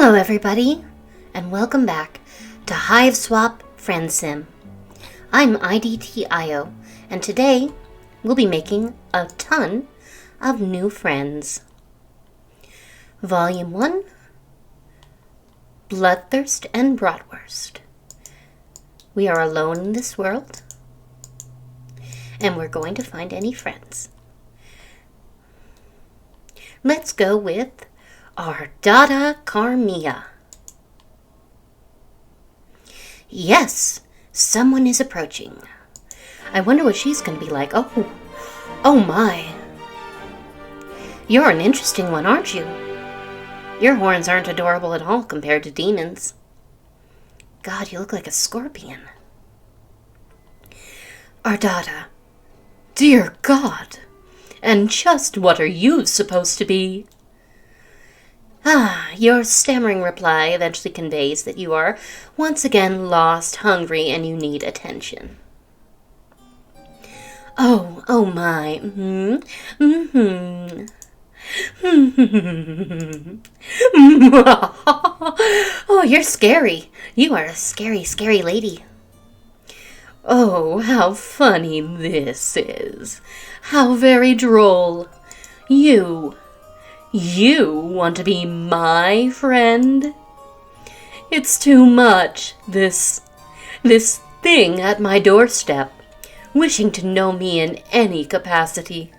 Hello everybody, and welcome back to HiveSwap Friendsim. I'm IDT.io, and today we'll be making a ton of new friends. Volume 1, Bloodthirst and Bratwurst. We are alone in this world, and we're going to find any friends. Let's go with Ardata Carmia. Yes, someone is approaching. I wonder what she's going to be like. Oh my. You're an interesting one, aren't you? Your horns aren't adorable at all compared to demons. God, you look like a scorpion. Ardata. Dear God. And just what are you supposed to be? Your stammering reply eventually conveys that you are once again lost, hungry, and you need attention. Oh my. Oh, you're scary. You are a scary, scary lady. Oh, how funny this is. How very droll. You want to be my friend? It's too much, this thing at my doorstep, wishing to know me in any capacity.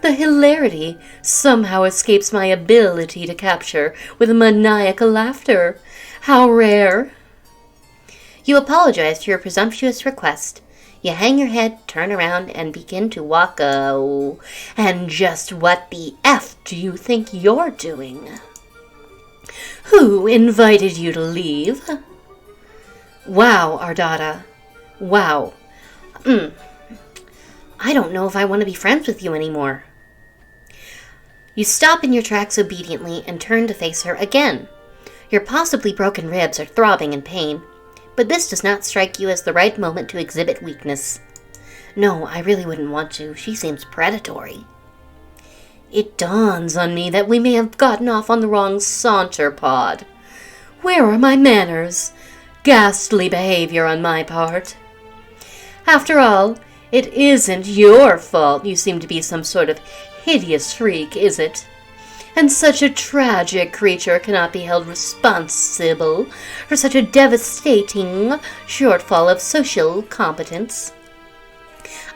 The hilarity somehow escapes my ability to capture with maniacal laughter. How rare. You apologize for your presumptuous request. You hang your head, turn around, and begin to walk. And just what the F do you think you're doing? Who invited you to leave? Wow, Ardata. Wow. I don't know if I want to be friends with you anymore. You stop in your tracks obediently and turn to face her again. Your possibly broken ribs are throbbing in pain, but this does not strike you as the right moment to exhibit weakness. No, I really wouldn't want to. She seems predatory. It dawns on me that we may have gotten off on the wrong saunter pod. Where are my manners? Ghastly behavior on my part. After all, it isn't your fault you seem to be some sort of hideous freak, is it? And such a tragic creature cannot be held responsible for such a devastating shortfall of social competence.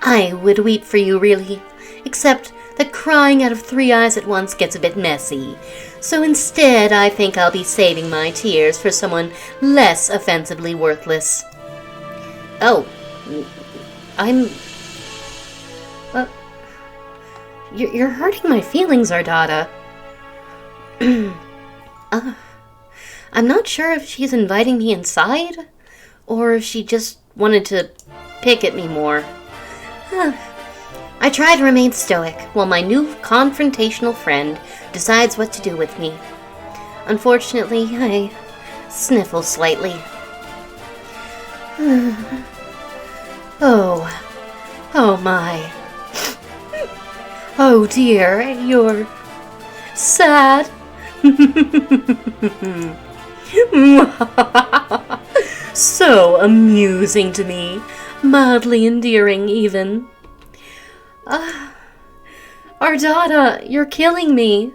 I would weep for you, really, except that crying out of three eyes at once gets a bit messy. So instead, I think I'll be saving my tears for someone less offensively worthless. Oh, You're hurting my feelings, Ardata. I'm not sure if she's inviting me inside, or if she just wanted to pick at me more. I try to remain stoic while my new confrontational friend decides what to do with me. Unfortunately, I sniffle slightly. Oh my. Oh dear, you're sad. So amusing to me, mildly endearing even. Ardata, you're killing me.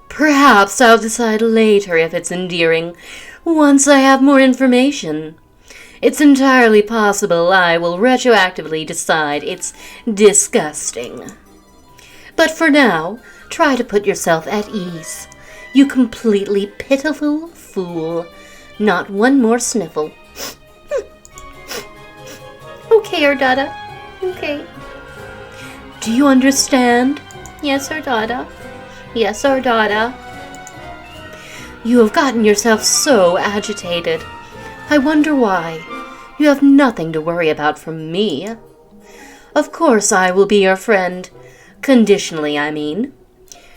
Perhaps I'll decide later if it's endearing, once I have more information. It's entirely possible I will retroactively decide it's disgusting. But for now, try to put yourself at ease. You completely pitiful fool. Not one more sniffle. Okay, Ardata. Okay. Do you understand? Yes, Ardata. Yes, Ardata. You have gotten yourself so agitated. I wonder why. You have nothing to worry about from me. Of course I will be your friend. Conditionally, I mean.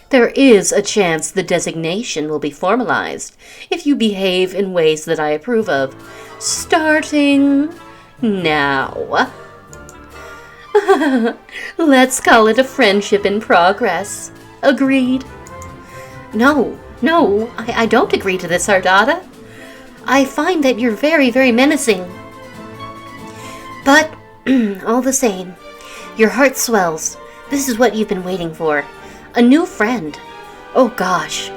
There is a chance the designation will be formalized if you behave in ways that I approve of. Starting now. Let's call it a friendship in progress. Agreed? No, No, I don't agree to this, Ardata. I find that you're very, very menacing. But, all the same, your heart swells. This is what you've been waiting for. A new friend. Oh gosh.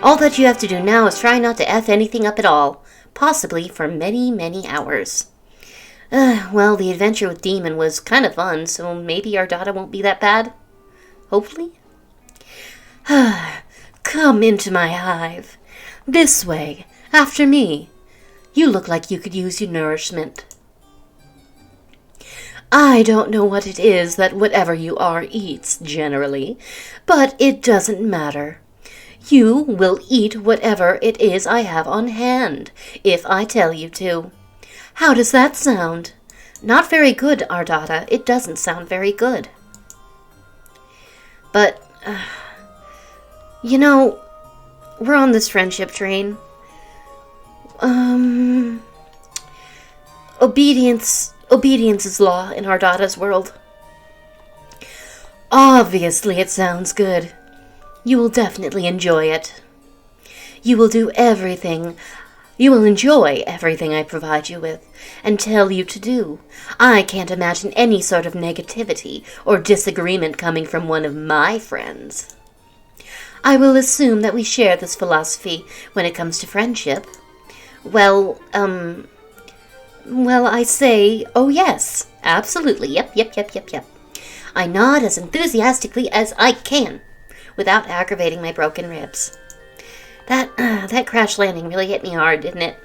All that you have to do now is try not to F anything up at all. Possibly for many, many hours. Well, the adventure with Demon was kind of fun, so maybe Ardata won't be that bad. Hopefully. Come into my hive. This way. After me. You look like you could use your nourishment. I don't know what it is that whatever you are eats, generally, but it doesn't matter. You will eat whatever it is I have on hand, if I tell you to. How does that sound? Not very good, Ardata. It doesn't sound very good. But, you know, we're on this friendship train. Obedience is law in Ardata's world. Obviously it sounds good. You will definitely enjoy it. You will enjoy everything I provide you with, and tell you to do. I can't imagine any sort of negativity or disagreement coming from one of my friends. I will assume that we share this philosophy when it comes to friendship. Well, I say, oh yes, absolutely, yep. I nod as enthusiastically as I can, without aggravating my broken ribs. That crash landing really hit me hard, didn't it?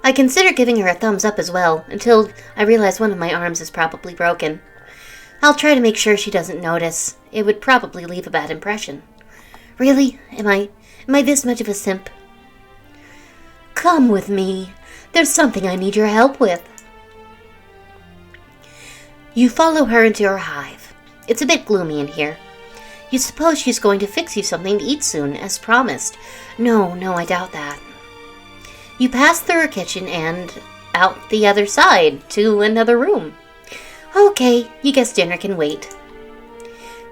I consider giving her a thumbs up as well, until I realize one of my arms is probably broken. I'll try to make sure she doesn't notice. It would probably leave a bad impression. Really? Am I this much of a simp? Come with me. There's something I need your help with. You follow her into her hive. It's a bit gloomy in here. You suppose she's going to fix you something to eat soon, as promised. No, I doubt that. You pass through her kitchen and out the other side to another room. Okay, you guess dinner can wait.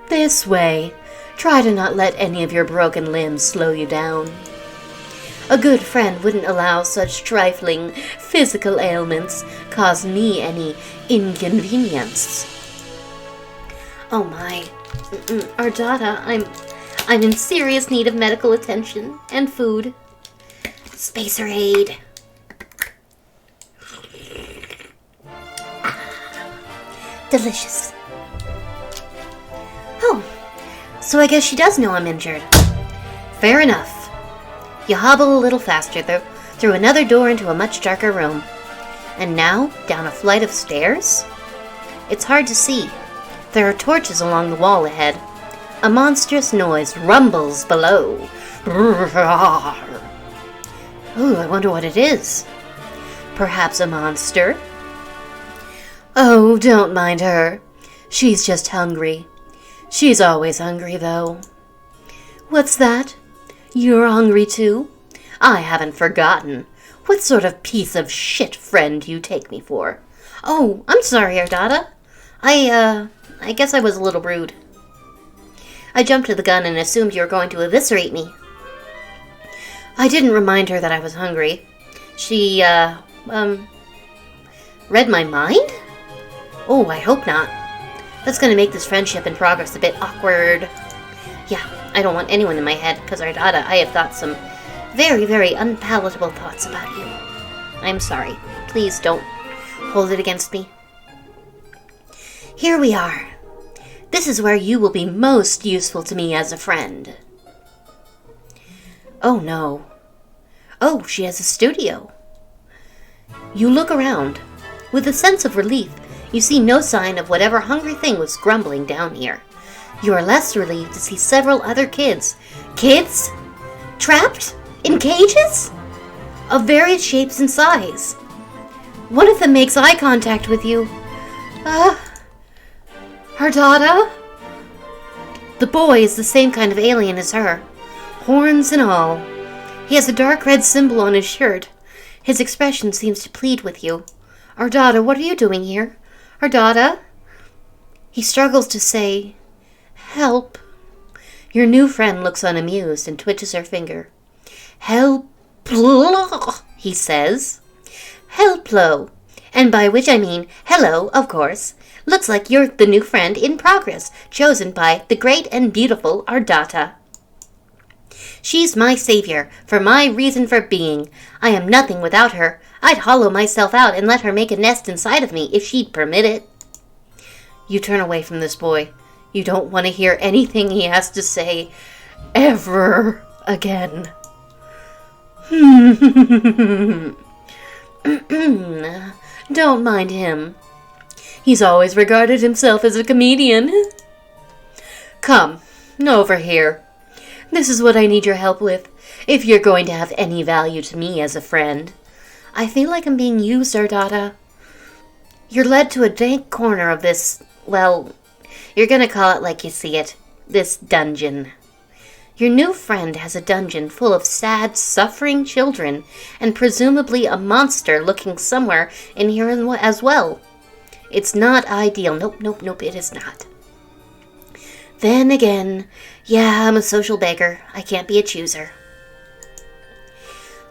This way. Try to not let any of your broken limbs slow you down. A good friend wouldn't allow such trifling physical ailments cause me any inconvenience. Oh my. Ardata, I'm in serious need of medical attention and food. Spacer aid. Delicious. Oh, so I guess she does know I'm injured. Fair enough. You hobble a little faster through another door into a much darker room. And now, down a flight of stairs? It's hard to see. There are torches along the wall ahead. A monstrous noise rumbles below. Ooh, I wonder what it is. Perhaps a monster? Oh, don't mind her. She's just hungry. She's always hungry, though. What's that? You're hungry, too? I haven't forgotten. What sort of piece of shit friend do you take me for? Oh, I'm sorry, Ardata. I guess I was a little rude. I jumped to the gun and assumed you were going to eviscerate me. I didn't remind her that I was hungry. She, read my mind? Oh, I hope not. That's gonna make this friendship in progress a bit awkward. Yeah, I don't want anyone in my head, because Ardata, I have thought some very, very unpalatable thoughts about you. I'm sorry. Please don't hold it against me. Here we are. This is where you will be most useful to me as a friend. Oh no. Oh, she has a studio. You look around. With a sense of relief, you see no sign of whatever hungry thing was grumbling down here. You are less relieved to see several other kids. Kids? Trapped? In cages? Of various shapes and size. One of them makes eye contact with you. Ardata? The boy is the same kind of alien as her. Horns and all. He has a dark red symbol on his shirt. His expression seems to plead with you. Ardata, what are you doing here? Ardata? He struggles to say, help. Your new friend looks unamused and twitches her finger. Help, he says. Helplo. And by which I mean hello, of course. Looks like you're the new friend in progress, chosen by the great and beautiful Ardata. She's my savior, for my reason for being. I am nothing without her. I'd hollow myself out and let her make a nest inside of me if she'd permit it. You turn away from this boy. You don't want to hear anything he has to say ever again. Don't mind him. He's always regarded himself as a comedian. Come, over here. This is what I need your help with, if you're going to have any value to me as a friend. I feel like I'm being used, Ardata. You're led to a dank corner of this, well, you're gonna call it like you see it, this dungeon. Your new friend has a dungeon full of sad, suffering children, and presumably a monster looking somewhere in here as well. It's not ideal. Nope, it is not. Then again, yeah, I'm a social beggar. I can't be a chooser.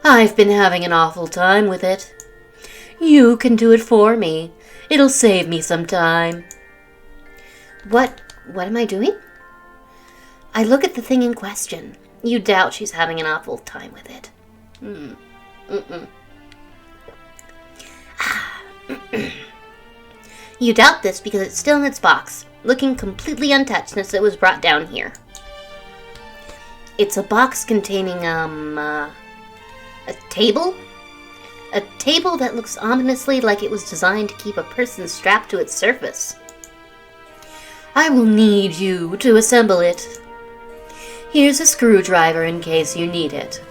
I've been having an awful time with it. You can do it for me. It'll save me some time. What am I doing? I look at the thing in question. You doubt she's having an awful time with it. You doubt this because it's still in its box, looking completely untouched since it was brought down here. It's a box containing, a table? A table that looks ominously like it was designed to keep a person strapped to its surface. I will need you to assemble it. Here's a screwdriver in case you need it.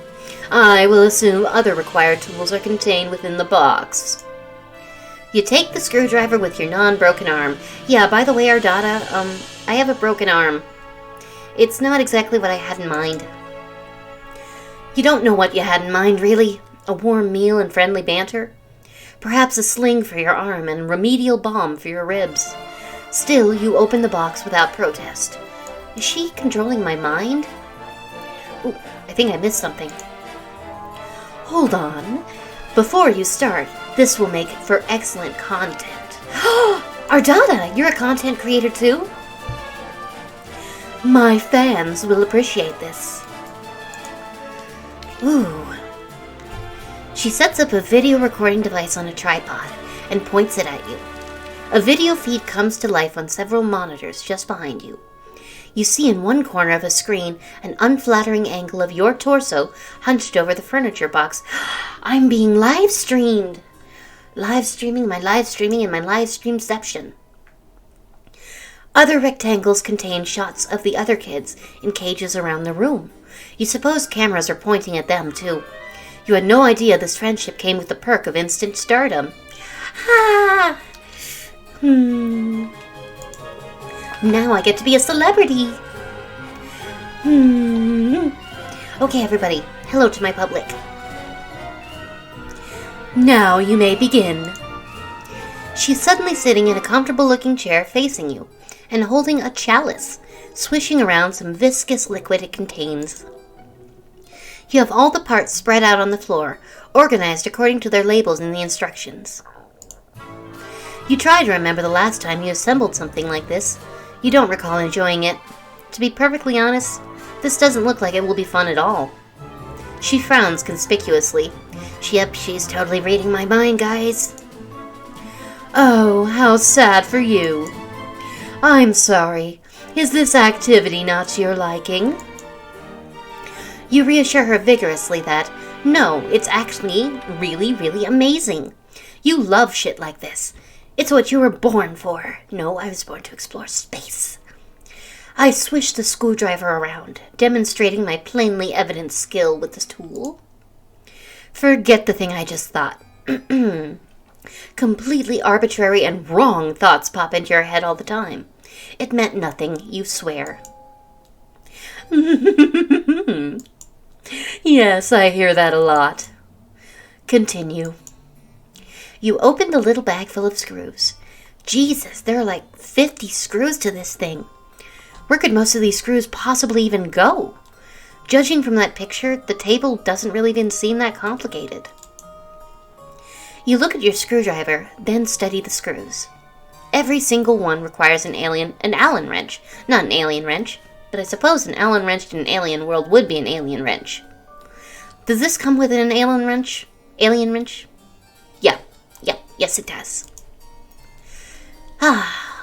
I will assume other required tools are contained within the box. You take the screwdriver with your non-broken arm. Yeah, by the way, Ardata, I have a broken arm. It's not exactly what I had in mind. You don't know what you had in mind, really? A warm meal and friendly banter? Perhaps a sling for your arm and remedial balm for your ribs. Still, you open the box without protest. Is she controlling my mind? Ooh, I think I missed something. Hold on. Before you start, this will make for excellent content. Ardata, you're a content creator too? My fans will appreciate this. Ooh. She sets up a video recording device on a tripod and points it at you. A video feed comes to life on several monitors just behind you. You see in one corner of the screen an unflattering angle of your torso hunched over the furniture box. I'm being live-streamed! Live-streaming my live-streaming and my live-streamception. Other rectangles contain shots of the other kids in cages around the room. You suppose cameras are pointing at them, too. You had no idea this friendship came with the perk of instant stardom. Ha! Now I get to be a celebrity. Okay, everybody. Hello to my public. Now you may begin. She's suddenly sitting in a comfortable-looking chair facing you and holding a chalice, swishing around some viscous liquid it contains. You have all the parts spread out on the floor, organized according to their labels in the instructions. You try to remember the last time you assembled something like this. You don't recall enjoying it. To be perfectly honest, this doesn't look like it will be fun at all. She frowns conspicuously. She's totally reading my mind, guys. Oh, how sad for you. I'm sorry. Is this activity not to your liking? You reassure her vigorously that, no, it's actually really, really amazing. You love shit like this. It's what you were born for. No, I was born to explore space. I swish the screwdriver around, demonstrating my plainly evident skill with this tool. Forget the thing I just thought. Completely arbitrary and wrong thoughts pop into your head all the time. It meant nothing, you swear. Yes, I hear that a lot. Continue. You opened a little bag full of screws. Jesus, there are like 50 screws to this thing. Where could most of these screws possibly even go? Judging from that picture, the table doesn't really even seem that complicated. You look at your screwdriver, then study the screws. Every single one requires an Allen wrench. Not an alien wrench, but I suppose an Allen wrench in an alien world would be an alien wrench. Does this come with an Allen wrench? Alien wrench? Yes it does.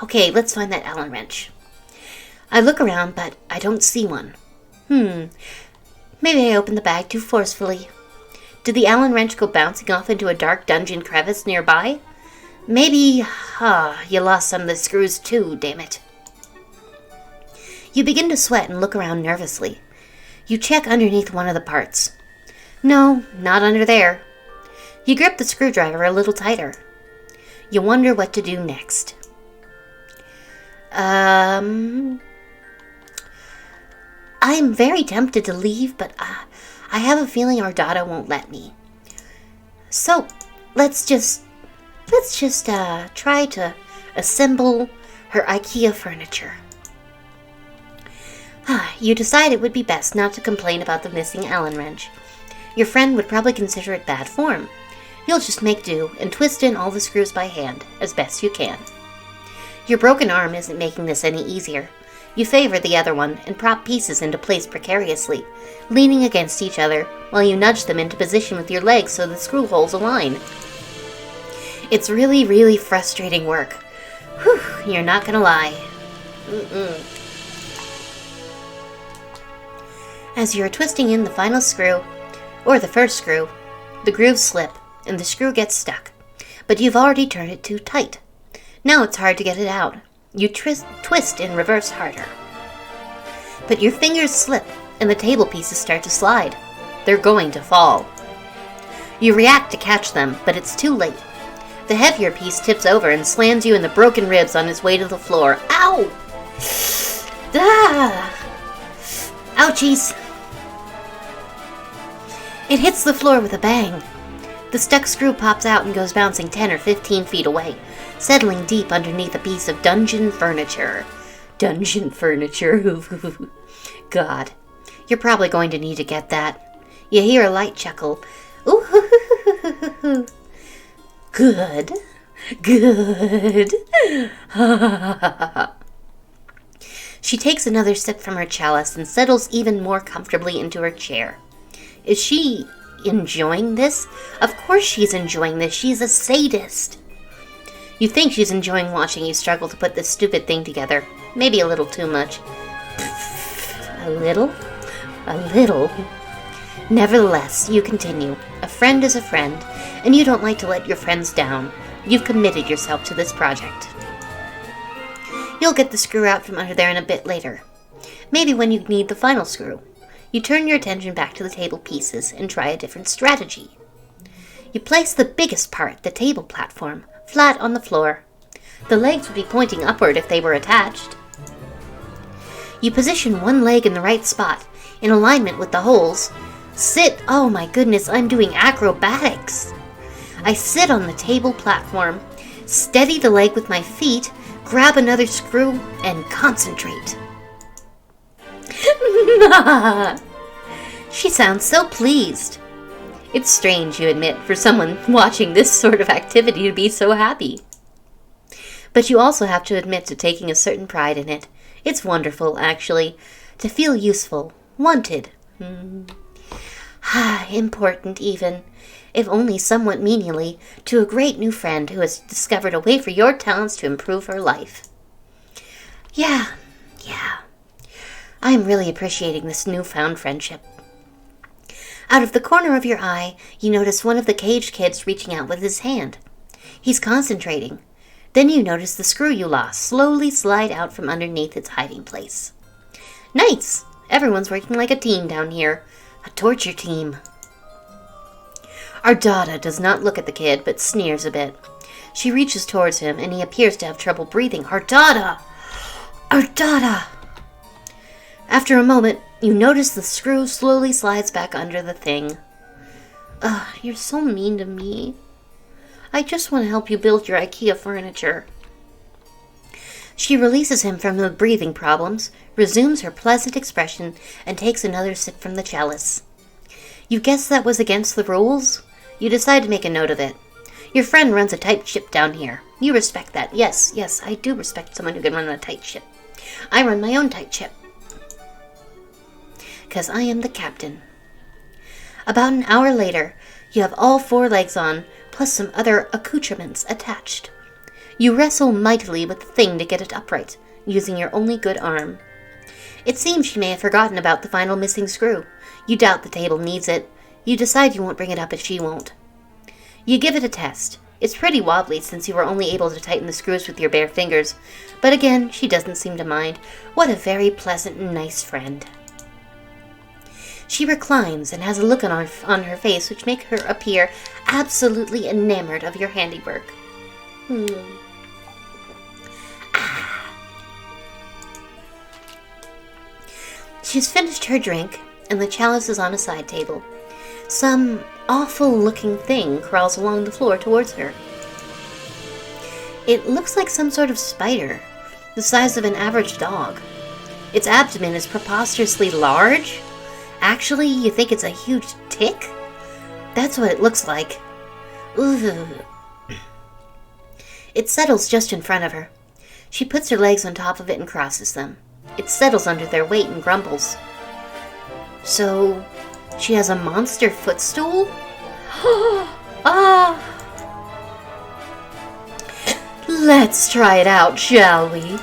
Okay, let's find that Allen wrench. I look around, but I don't see one. Maybe I opened the bag too forcefully. Did the Allen wrench go bouncing off into a dark dungeon crevice nearby? Maybe, you lost some of the screws too, damn it. You begin to sweat and look around nervously. You check underneath one of the parts. No, not under there. You grip the screwdriver a little tighter. You wonder what to do next. I'm very tempted to leave, but I have a feeling Ardata won't let me. So, let's just try to assemble her IKEA furniture. You decide it would be best not to complain about the missing Allen wrench. Your friend would probably consider it bad form. You'll just make do and twist in all the screws by hand, as best you can. Your broken arm isn't making this any easier. You favor the other one and prop pieces into place precariously, leaning against each other while you nudge them into position with your legs so the screw holes align. It's really, really frustrating work. Whew, you're not gonna lie. As you're twisting in the final screw, or the first screw, the grooves slip and the screw gets stuck, but you've already turned it too tight. Now it's hard to get it out. You twist in reverse harder. But your fingers slip and the table pieces start to slide. They're going to fall. You react to catch them, but it's too late. The heavier piece tips over and slams you in the broken ribs on its way to the floor. Ow! Ouchies! It hits the floor with a bang. The stuck screw pops out and goes bouncing 10 or 15 feet away, settling deep underneath a piece of dungeon furniture. Dungeon furniture. God. You're probably going to need to get that. You hear a light chuckle. Ooh. Good. She takes another sip from her chalice and settles even more comfortably into her chair. Is she enjoying this? Of course she's enjoying this. She's a sadist. You think she's enjoying watching you struggle to put this stupid thing together. Maybe a little too much. A little? Nevertheless, you continue. A friend is a friend, and you don't like to let your friends down. You've committed yourself to this project. You'll get the screw out from under there in a bit later. Maybe when you need the final screw. You turn your attention back to the table pieces and try a different strategy. You place the biggest part, the table platform, flat on the floor. The legs would be pointing upward if they were attached. You position one leg in the right spot, in alignment with the holes. Sit, oh my goodness, I'm doing acrobatics. I sit on the table platform, steady the leg with my feet, grab another screw, and concentrate. She sounds so pleased. It's strange, you admit, for someone watching this sort of activity to be so happy. But you also have to admit to taking a certain pride in it. It's wonderful, actually, to feel useful, wanted. Important, even, if only somewhat menially, to a great new friend who has discovered a way for your talents to improve her life. Yeah. I'm really appreciating this newfound friendship. Out of the corner of your eye, you notice one of the caged kids reaching out with his hand. He's concentrating. Then you notice the screw you lost slowly slide out from underneath its hiding place. Nice! Everyone's working like a team down here. A torture team. Ardata does not look at the kid, but sneers a bit. She reaches towards him, and he appears to have trouble breathing. Ardata! After a moment, you notice the screw slowly slides back under the thing. You're so mean to me. I just want to help you build your IKEA furniture. She releases him from the breathing problems, resumes her pleasant expression, and takes another sip from the chalice. You guess that was against the rules? You decide to make a note of it. Your friend runs a tight ship down here. You respect that. Yes, I do respect someone who can run a tight ship. I run my own tight ship. 'Cause I am the captain. About an hour later, you have all 4 legs on, plus some other accoutrements attached. You wrestle mightily with the thing to get it upright, using your only good arm. It seems she may have forgotten about the final missing screw. You doubt the table needs it. You decide you won't bring it up if she won't. You give it a test. It's pretty wobbly since you were only able to tighten the screws with your bare fingers, but again, she doesn't seem to mind. What a very pleasant and nice friend. She reclines and has a look on her face which make her appear absolutely enamored of your handiwork. She's finished her drink, and the chalice is on a side table. Some awful-looking thing crawls along the floor towards her. It looks like some sort of spider, the size of an average dog. Its abdomen is preposterously large. Actually, you think it's a huge tick? That's what it looks like. Ugh. It settles just in front of her. She puts her legs on top of it and crosses them. It settles under their weight and grumbles. So, she has a monster footstool? Ah! Let's try it out, shall we?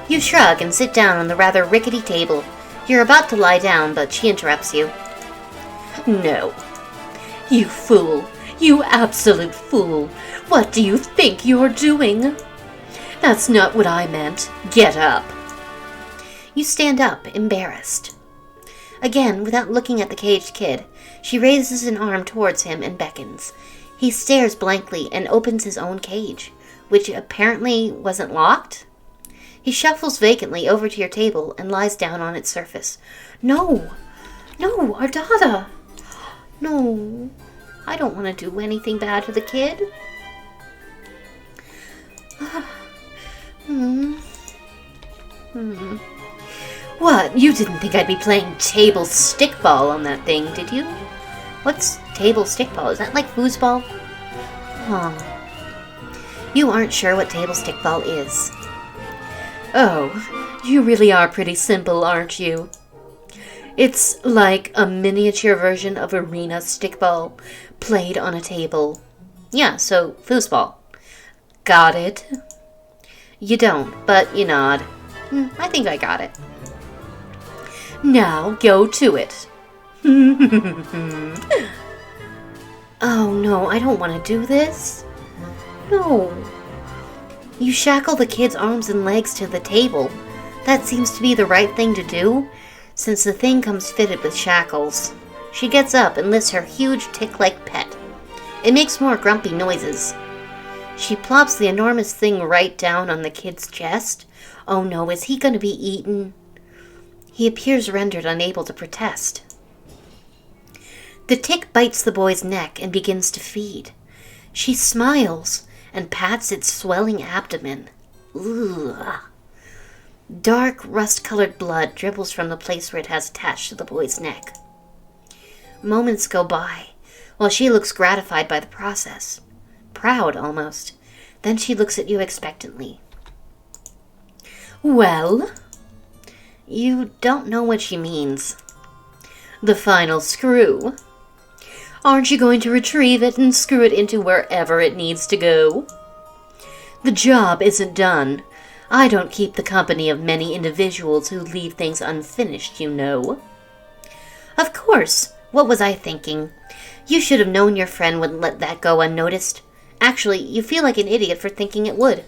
You shrug and sit down on the rather rickety table. You're about to lie down, but she interrupts you. No. You fool. You absolute fool. What do you think you're doing? That's not what I meant. Get up. You stand up, embarrassed. Again, without looking at the caged kid, she raises an arm towards him and beckons. He stares blankly and opens his own cage, which apparently wasn't locked. He shuffles vacantly over to your table and lies down on its surface. No! No, Ardata! No, I don't want to do anything bad to the kid. What? You didn't think I'd be playing table stickball on that thing, did you? What's table stickball? Is that like foosball? Oh. You aren't sure what table stickball is. Oh, you really are pretty simple, aren't you? It's like a miniature version of arena stickball, played on a table. Yeah, so foosball. Got it? You don't, but you nod. I think I got it. Now, go to it. Oh no, I don't want to do this. No. You shackle the kid's arms and legs to the table. That seems to be the right thing to do, since the thing comes fitted with shackles. She gets up and lifts her huge tick-like pet. It makes more grumpy noises. She plops the enormous thing right down on the kid's chest. Oh no, is he going to be eaten? He appears rendered unable to protest. The tick bites the boy's neck and begins to feed. She smiles and pats its swelling abdomen. Ugh. Dark, rust-colored blood dribbles from the place where it has attached to the boy's neck. Moments go by, while she looks gratified by the process. Proud, almost. Then she looks at you expectantly. Well? You don't know what she means. The final screw. Aren't you going to retrieve it and screw it into wherever it needs to go? The job isn't done. I don't keep the company of many individuals who leave things unfinished, you know. Of course. What was I thinking? You should have known your friend wouldn't let that go unnoticed. Actually, you feel like an idiot for thinking it would.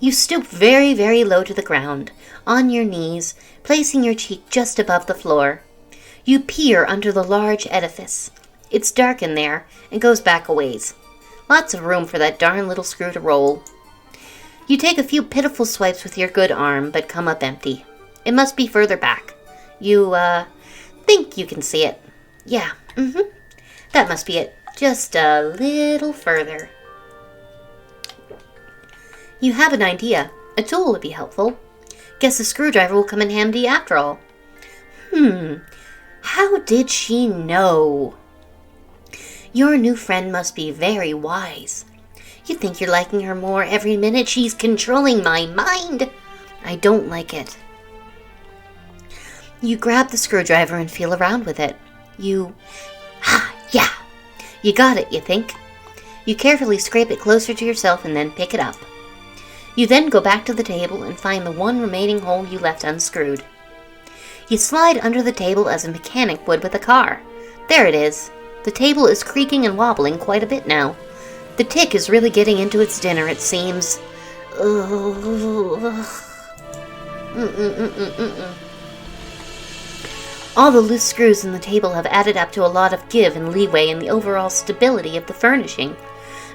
You stoop very, very low to the ground, on your knees, placing your cheek just above the floor. You peer under the large edifice. It's dark in there, and goes back a ways. Lots of room for that darn little screw to roll. You take a few pitiful swipes with your good arm, but come up empty. It must be further back. You, think you can see it. Yeah, that must be it. Just a little further. You have an idea. A tool would be helpful. Guess a screwdriver will come in handy after all. How did she know? Your new friend must be very wise. You think you're liking her more every minute. She's controlling my mind. I don't like it. You grab the screwdriver and feel around with it. Yeah. You got it, you think. You carefully scrape it closer to yourself and then pick it up. You then go back to the table and find the one remaining hole you left unscrewed. You slide under the table as a mechanic would with a car. There it is. The table is creaking and wobbling quite a bit now. The tick is really getting into its dinner, it seems. All the loose screws in the table have added up to a lot of give and leeway in the overall stability of the furnishing.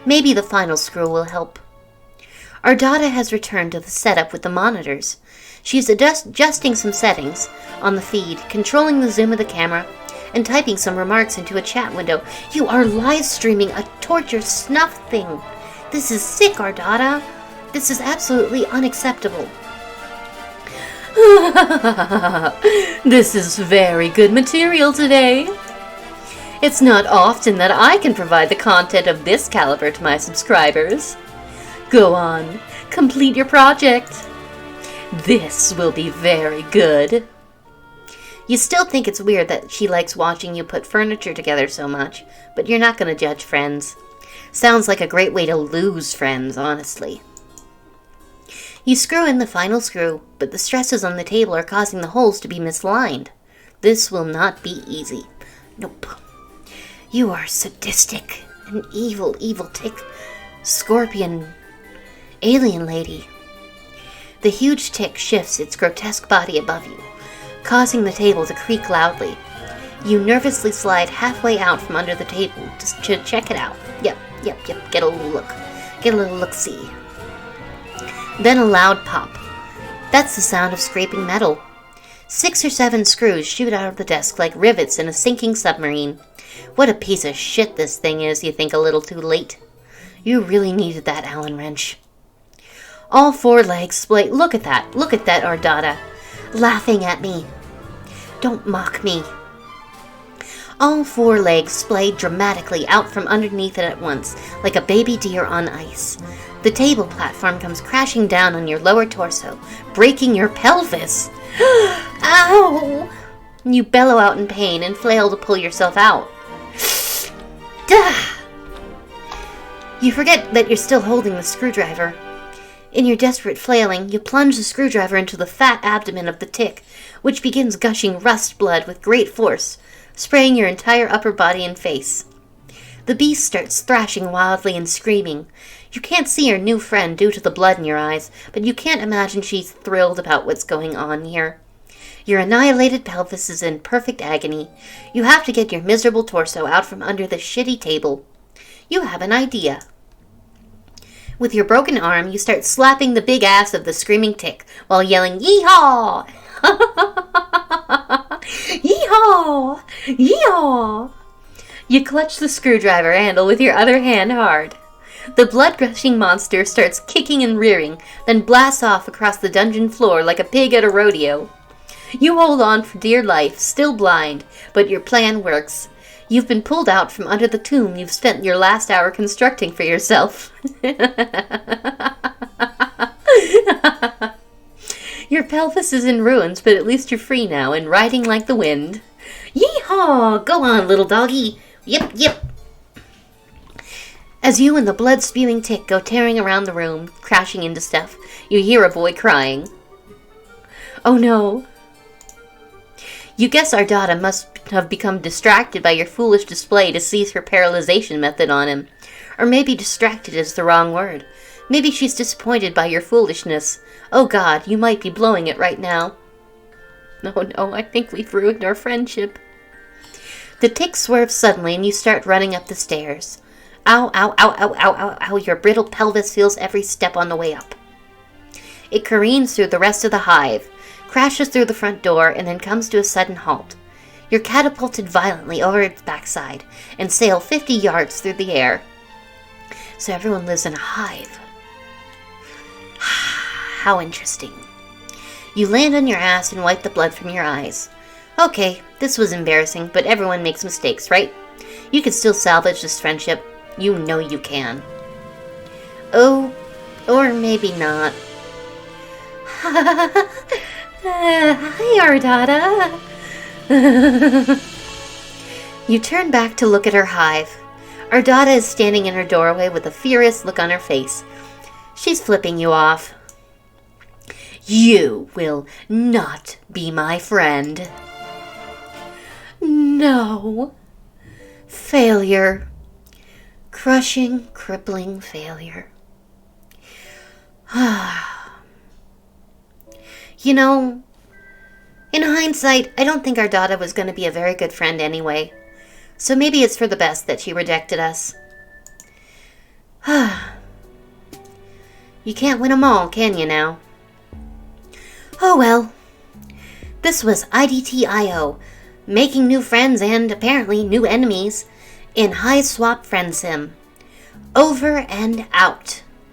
Maybe the final screw will help. Ardata has returned to the setup with the monitors. She's adjusting some settings on the feed, controlling the zoom of the camera, and typing some remarks into a chat window. You are live streaming a torture snuff thing. This is sick, Ardata. This is absolutely unacceptable. This is very good material today. It's not often that I can provide the content of this caliber to my subscribers. Go on, complete your project. This will be very good. You still think it's weird that she likes watching you put furniture together so much, but you're not going to judge friends. Sounds like a great way to lose friends, honestly. You screw in the final screw, but the stresses on the table are causing the holes to be misaligned. This will not be easy. Nope. You are sadistic, an evil, evil tick, scorpion, alien lady. The huge tick shifts its grotesque body above you, causing the table to creak loudly. You nervously slide halfway out from under the table to check it out. Yep, get a little look. Get a little look-see. Then a loud pop. That's the sound of scraping metal. 6 or 7 screws shoot out of the desk like rivets in a sinking submarine. What a piece of shit this thing is, you think a little too late. You really needed that Allen wrench. All 4 legs splay. Look at that, Ardata. Laughing at me. Don't mock me. All 4 legs splayed dramatically out from underneath it at once, like a baby deer on ice. The table platform comes crashing down on your lower torso, breaking your pelvis. Ow! You bellow out in pain and flail to pull yourself out. Duh! You forget that you're still holding the screwdriver. In your desperate flailing, you plunge the screwdriver into the fat abdomen of the tick, which begins gushing rust blood with great force, spraying your entire upper body and face. The beast starts thrashing wildly and screaming. You can't see your new friend due to the blood in your eyes, but you can't imagine she's thrilled about what's going on here. Your annihilated pelvis is in perfect agony. You have to get your miserable torso out from under the shitty table. You have an idea. With your broken arm, you start slapping the big ass of the screaming tick while yelling, "Yeehaw! Yeehaw! Yeehaw!" You clutch the screwdriver handle with your other hand hard. The blood-gushing monster starts kicking and rearing, then blasts off across the dungeon floor like a pig at a rodeo. You hold on for dear life, still blind, but your plan works. You've been pulled out from under the tomb you've spent your last hour constructing for yourself. Your pelvis is in ruins, but at least you're free now and riding like the wind. Yeehaw! Go on, little doggy. Yep. As you and the blood-spewing tick go tearing around the room, crashing into stuff, you hear a boy crying. Oh no. You guess Ardata must have become distracted by your foolish display to seize her paralyzation method on him. Or maybe distracted is the wrong word. Maybe she's disappointed by your foolishness. Oh God, you might be blowing it right now. Oh no, I think we've ruined our friendship. The tick swerves suddenly and you start running up the stairs. Ow, ow, ow, ow, ow, ow, ow, your brittle pelvis feels every step on the way up. It careens through the rest of the hive, crashes through the front door, and then comes to a sudden halt. You're catapulted violently over its backside and sail 50 yards through the air. So everyone lives in a hive. how interesting. You land on your ass and wipe the blood from your eyes. Okay, this was embarrassing, but everyone makes mistakes, right? You can still salvage this friendship. You know you can. Oh, or maybe not. Hi, Ardata. You turn back to look at her hive. Ardata is standing in her doorway with a furious look on her face. She's flipping you off. You will not be my friend. No. Failure. Crushing, crippling failure. You know, in hindsight, I don't think Ardata was going to be a very good friend anyway. So maybe it's for the best that she rejected us. You can't win them all, can you now? Oh well. This was IDT.io, making new friends and apparently new enemies in HiveSwap Friendsim. Over and out.